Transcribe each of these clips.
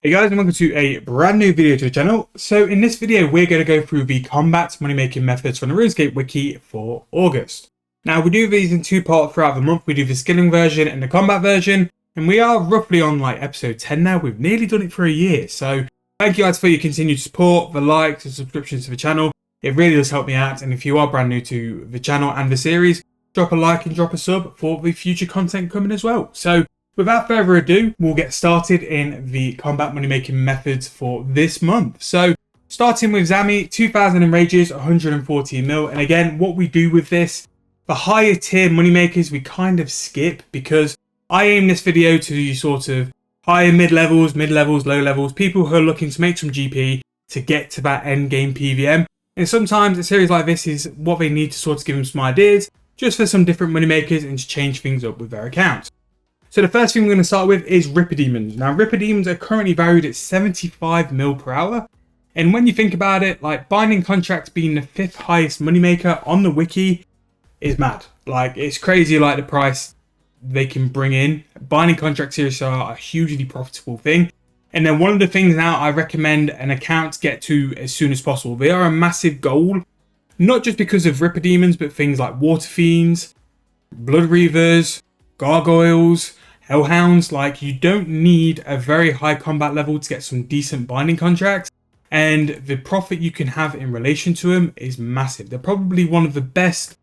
Hey guys, and welcome to a brand new video to the channel. So in this video, we're going to go through the combat money making methods from the Runescape wiki for August. Now we do these in two parts throughout the month. We do the skilling version and the combat version, and we are roughly on like episode 10 now. We've nearly done it for a year. So thank you guys for your continued support, the likes, the subscriptions to the channel. It really does help me out. And if you are brand new to the channel and the series, drop a like and drop a sub for the future content coming as well. So without further ado, we'll get started in the combat money making methods for this month. So starting with Zami, 2000 enrages, 114 mil. And again, what we do with this, the higher tier money makers, we kind of skip because I aim this video to sort of higher mid levels, low levels, people who are looking to make some GP to get to that end game PVM. And sometimes a series like this is what they need to sort of give them some ideas just for some different money makers and to change things up with their account. So the first thing we're going to start with is Ripper Demons. Now Ripper Demons are currently valued at 75 mil per hour. And when you think about it, like binding contracts being the 5th highest moneymaker on the wiki is mad. Like it's crazy like the price they can bring in. Binding contracts here are a hugely profitable thing. And then one of the things now I recommend an account get to as soon as possible. They are a massive goal, not just because of Ripper Demons, but things like Water Fiends, Blood Reavers, Gargoyles, Hellhounds. Like you don't need a very high combat level to get some decent binding contracts, and the profit you can have in relation to them is massive. They're probably one of the best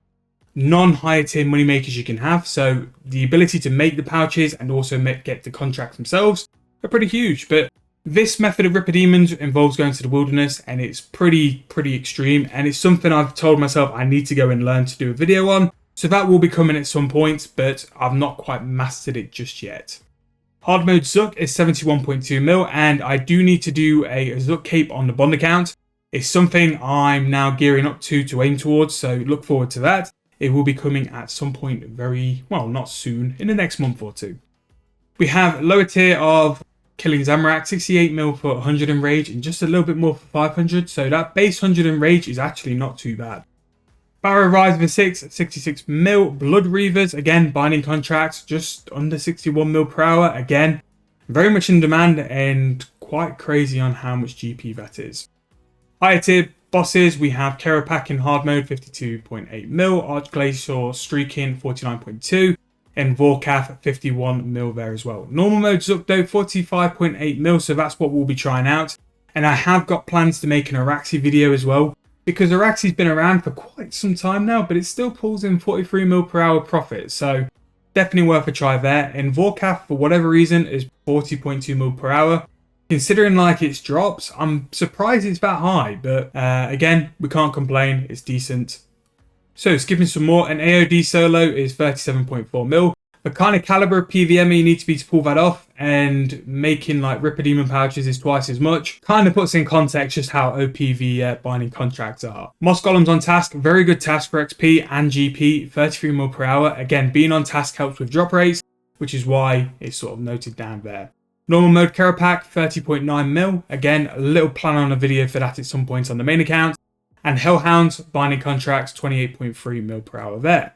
non-higher tier money makers you can have. So the ability to make the pouches and also get the contracts themselves are pretty huge. But this method of Ripper Demons involves going to the wilderness, and it's pretty extreme, and it's something I've told myself I need to go and learn to do a video on. So that will be coming at some point, but I've not quite mastered it just yet. Hard mode Zuck is 71.2 mil, and I do need to do a Zuck cape on the Bond account. It's something I'm now gearing up to aim towards, so look forward to that. It will be coming at some point very, well, not soon, in the next month or two. We have lower tier of Killing Zamorak, 68 mil for 100 enrage, and just a little bit more for 500, so that base 100 enrage is actually not too bad. Barrow Rise for 66 mil. Blood Reavers, again, binding contracts, just under 61 mil per hour. Again, very much in demand and quite crazy on how much GP that is. Higher tier bosses, we have Keropak in hard mode, 52.8 mil. Archglacier Streaking, 49.2. And Vorkath, 51 mil there as well. Normal mode Zuck though, 45.8 mil, so that's what we'll be trying out. And I have got plans to make an Araxi video as well, because Araxi's been around for quite some time now, but it still pulls in 43 mil per hour profit. So definitely worth a try there. And Vorkath, for whatever reason, is 40.2 mil per hour. Considering like its drops, I'm surprised it's that high, but again, we can't complain. It's decent. So skipping some more, an AOD solo is 37.4 mil. The kind of caliber of PVM you need to be to pull that off, and making like Ripper Demon pouches is twice as much. Kind of puts in context just how OP the binding contracts are. Moss Golems on task, very good task for XP and GP, 33 mil per hour. Again, being on task helps with drop rates, which is why it's sort of noted down there. Normal mode Keropak, 30.9 mil. Again, a little plan on a video for that at some point on the main account. And Hellhounds, binding contracts, 28.3 mil per hour there.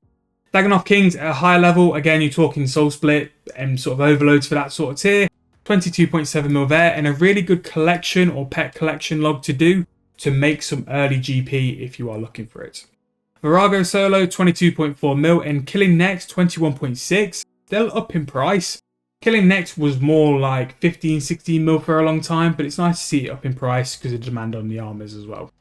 Dagannoth Kings at a higher level, again you're talking Soul Split and sort of overloads for that sort of tier, 22.7 mil there, and a really good collection or pet collection log to do to make some early GP if you are looking for it. Virago Solo, 22.4 mil, and Killing Next, 21.6, still up in price. Killing Next was more like 15, 16 mil for a long time, but it's nice to see it up in price because of demand on the armors as well.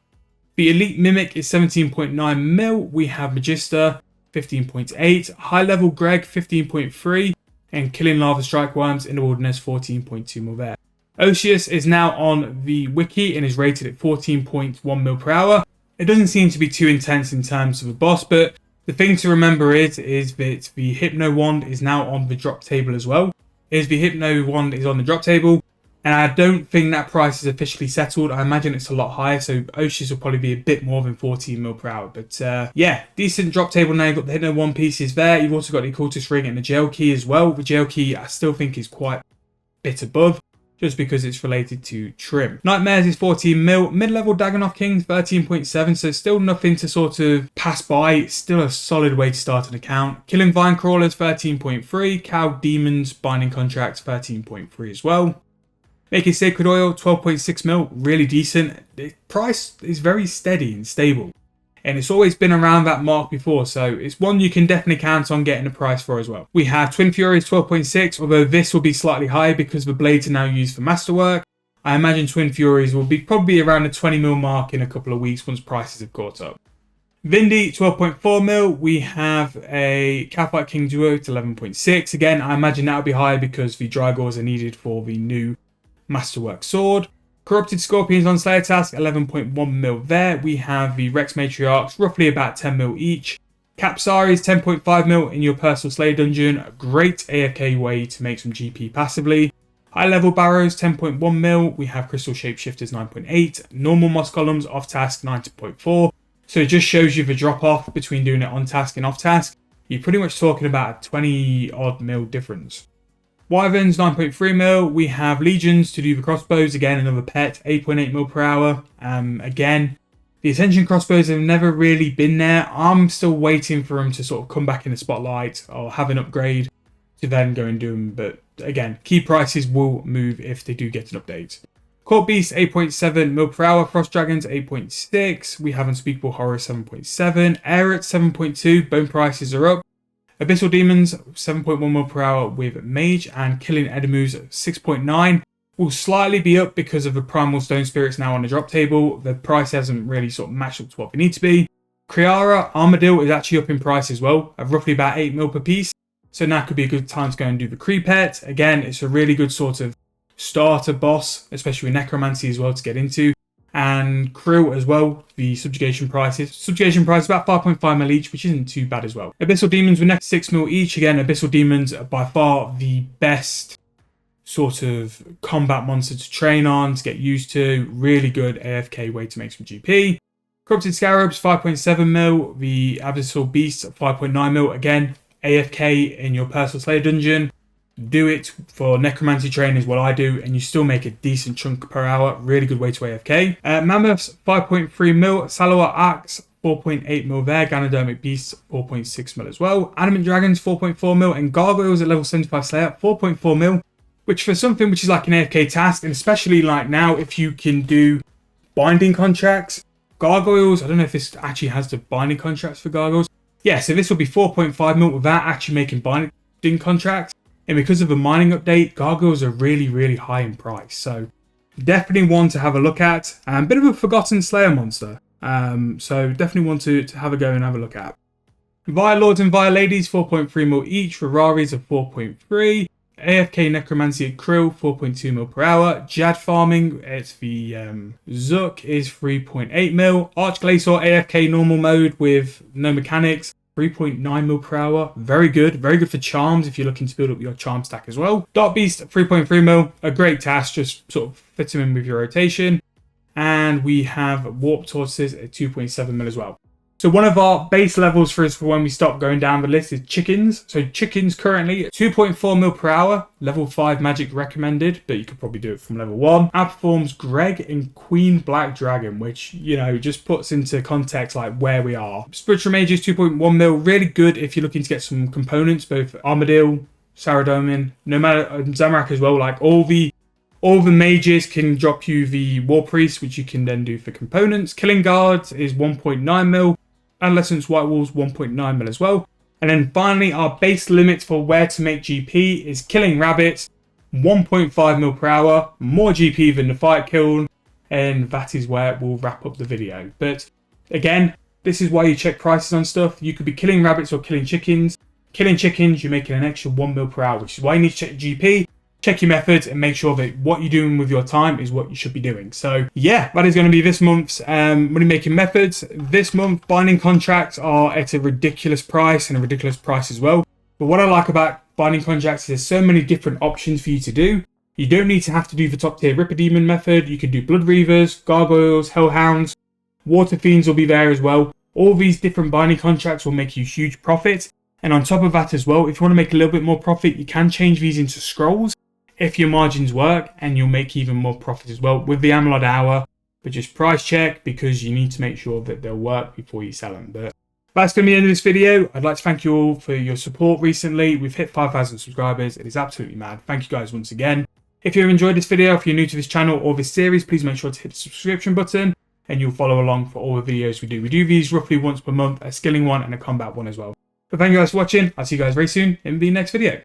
The Elite Mimic is 17.9 mil, we have Magister, 15.8, high level Greg 15.3, and Killing Lava Strike Worms in the Wilderness 14.2 mil there. Oceus is now on the wiki and is rated at 14.1 mil per hour. It doesn't seem to be too intense in terms of a boss, but the thing to remember is that the Hypno Wand is now on the drop table as well. The Hypno Wand is on the drop table, and I don't think that price is officially settled. I imagine it's a lot higher, so Oceus will probably be a bit more than 14 mil per hour. But yeah, decent drop table now. You've got the Hypno One pieces there. You've also got the Occultist Ring and the Jail Key as well. The Jail Key I still think is quite a bit above, just because it's related to trim. Nightmares is 14 mil. Mid-level Dagannoth Kings 13.7, so still nothing to sort of pass by. It's still a solid way to start an account. Killing Vine Crawlers 13.3. Cow Demons Binding Contracts 13.3 as well. Making Sacred Oil, 12.6 mil, really decent. The price is very steady and stable. And it's always been around that mark before, so it's one you can definitely count on getting a price for as well. We have Twin Furies 12.6, although this will be slightly higher because the blades are now used for masterwork. I imagine Twin Furies will be probably around the 20 mil mark in a couple of weeks once prices have caught up. Vindy 12.4 mil, we have a Catfight King Duo to 11.6. Again, I imagine that will be higher because the dry gauze are needed for the new masterwork sword. Corrupted Scorpions on Slayer Task, 11.1 mil there. We have the Rex Matriarchs, roughly about 10 mil each. Capsaris, 10.5 mil in your personal Slayer dungeon. A great AFK way to make some GP passively. High level Barrows, 10.1 mil. We have Crystal Shapeshifters, 9.8. Normal Moss Columns, off task, 9.4. So it just shows you the drop off between doing it on task and off task. You're pretty much talking about a 20 odd mil difference. Wyverns, 9.3 mil. We have Legions to do the crossbows. Again, another pet, 8.8 mil per hour. Again, the Ascension crossbows have never really been there. I'm still waiting for them to sort of come back in the spotlight or have an upgrade to then go and do them. But again, key prices will move if they do get an update. Court Beast, 8.7 mil per hour. Frost Dragons, 8.6. We have Unspeakable Horror, 7.7. Aerith, 7.2. Bone prices are up. Abyssal Demons, 7.1 mil per hour with Mage, and Killing Edemus, 6.9. Will slightly be up because of the Primal Stone Spirits now on the drop table. The price hasn't really sort of matched up to what they need to be. Kriara, Armadillo is actually up in price as well, at roughly about 8 mil per piece. So now could be a good time to go and do the Kree pet. Again, it's a really good sort of starter boss, especially with Necromancy as well to get into. And Krill as well, the subjugation prices. Subjugation price about 5.5 mil each, which isn't too bad as well. Abyssal Demons were next 6 mil each. Again, Abyssal Demons are by far the best sort of combat monster to train on, to get used to. Really good AFK way to make some GP. Corrupted Scarabs, 5.7 mil. The Abyssal Beasts, 5.9 mil. Again, AFK in your personal Slayer dungeon. Do it for Necromancy training is what I do, and you still make a decent chunk per hour. Really good way to AFK. Mammoths, 5.3 mil. Salawat Axe, 4.8 mil there. Ganodermic Beasts, 4.6 mil as well. Adamant Dragons, 4.4 mil. And Gargoyles at level 75 Slayer, 4.4 mil. Which for something which is like an AFK task, and especially like now if you can do binding contracts. Gargoyles, I don't know if this actually has the binding contracts for Gargoyles. Yeah, so this will be 4.5 mil without actually making binding contracts. And because of the mining update, Gargoyles are really, really high in price. So definitely one to have a look at. Bit of a forgotten Slayer monster. So definitely one to have a go and have a look at. Vile Lords and Vile Ladies, 4.3 mil each. Ferraris of 4.3. AFK Necromancy at Krill, 4.2 mil per hour. Jad Farming, it's the Zook, is 3.8 mil. Archglacior AFK normal mode with no mechanics, 3.9 mil per hour. Very good for charms if you're looking to build up your charm stack as well. Dark Beast, 3.3 mil. A great task, just sort of fits them in with your rotation. And we have Warp Tortoises at 2.7 mil as well. So one of our base levels for when we stop going down the list is Chickens. So Chickens currently at 2.4 mil per hour, level 5 magic recommended, but you could probably do it from level 1. Outperforms Greg and Queen Black Dragon, which, you know, just puts into context like where we are. Spiritual Mages, 2.1 mil, really good if you're looking to get some components, both Armadillo, Saradomin, no matter Zamorak as well, like all the mages can drop you the War Priest, which you can then do for components. Killing Guards is 1.9 mil. Adolescence White Walls 1.9 mil as well. And then finally, our base limit for where to make GP is Killing Rabbits, 1.5 mil per hour, more GP than the Fight Kiln, and that is where we'll wrap up the video. But again, this is why you check prices on stuff. You could be killing rabbits or killing chickens. Killing chickens, you're making an extra 1 mil per hour, which is why you need to check GP. Check your methods and make sure that what you're doing with your time is what you should be doing. So yeah, that is going to be this month's money making methods. This month, binding contracts are at a ridiculous price and a ridiculous price as well. But what I like about binding contracts is there's so many different options for you to do. You don't need to have to do the top tier Ripper Demon method. You can do Blood Reavers, Gargoyles, Hellhounds, Water Fiends will be there as well. All these different binding contracts will make you huge profits. And on top of that as well, if you want to make a little bit more profit, you can change these into scrolls if your margins work, and you'll make even more profit as well with the Amalod Hour. But just price check, because you need to make sure that they'll work before you sell them. But that's going to be the end of this video. I'd like to thank you all for your support recently. We've hit 5,000 subscribers. It is absolutely mad. Thank you guys once again. If you've enjoyed this video, if you're new to this channel or this series, please make sure to hit the subscription button and you'll follow along for all the videos we do. We do these roughly once per month, a skilling one and a combat one as well. But thank you guys for watching. I'll see you guys very soon in the next video.